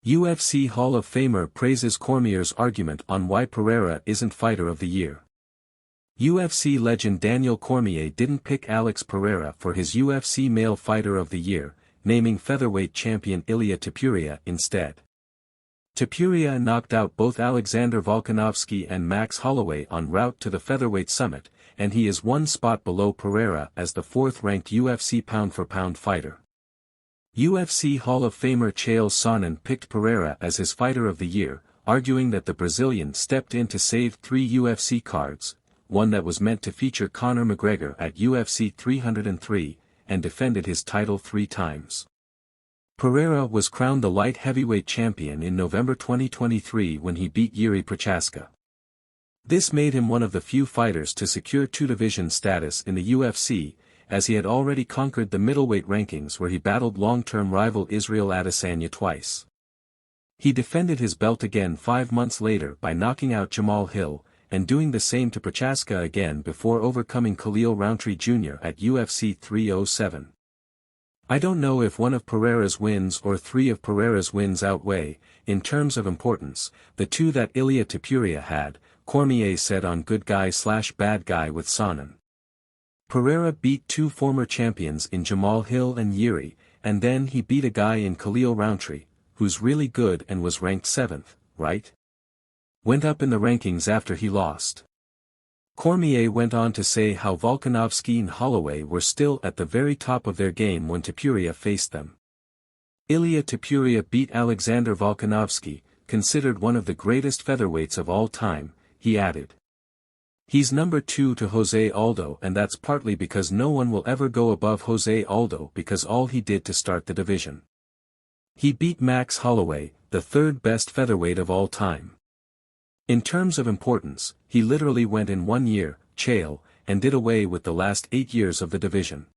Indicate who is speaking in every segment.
Speaker 1: UFC Hall of Famer praises Cormier's argument on why Pereira isn't Fighter of the Year. UFC legend Daniel Cormier didn't pick Alex Pereira for his UFC Male Fighter of the Year, naming featherweight champion Ilia Topuria instead. Topuria knocked out both Alexander Volkanovski and Max Holloway en route to the featherweight summit, and he is one spot below Pereira as the fourth-ranked UFC pound-for-pound fighter. UFC Hall of Famer Chael Sonnen picked Pereira as his Fighter of the Year, arguing that the Brazilian stepped in to save 3 UFC cards, one that was meant to feature Conor McGregor at UFC 303, and defended his title 3 times. Pereira was crowned the light heavyweight champion in November 2023 when he beat Jiří Procházka. This made him one of the few fighters to secure two-division status in the UFC, as he had already conquered the middleweight rankings where he battled long-term rival Israel Adesanya twice. He defended his belt again 5 months later by knocking out Jamal Hill, and doing the same to Procházka again before overcoming Khalil Rountree Jr. at UFC 307. I don't know if one of Pereira's wins or 3 of Pereira's wins outweigh, in terms of importance, the 2 that Ilia Topuria had, Cormier said on Good Guy/Bad Guy with Sonnen. Pereira beat 2 former champions in Jamal Hill and Jiří, and then he beat a guy in Khalil Rountree, who's really good and was ranked 7th, right? Went up in the rankings after he lost. Cormier went on to say how Volkanovski and Holloway were still at the very top of their game when Topuria faced them. Ilia Topuria beat Alexander Volkanovski, considered one of the greatest featherweights of all time, he added. He's number 2 to Jose Aldo, and that's partly because no one will ever go above Jose Aldo because all he did to start the division. He beat Max Holloway, the 3rd best featherweight of all time. In terms of importance, he literally went in 1 year, Chael, and did away with the last 8 years of the division.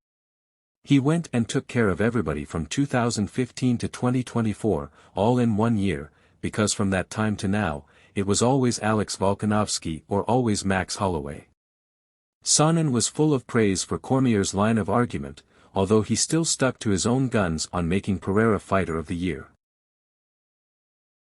Speaker 1: He went and took care of everybody from 2015 to 2024, all in 1 year, because from that time to now, it was always Alex Volkanovski or always Max Holloway. Sonnen was full of praise for Cormier's line of argument, although he still stuck to his own guns on making Pereira Fighter of the Year.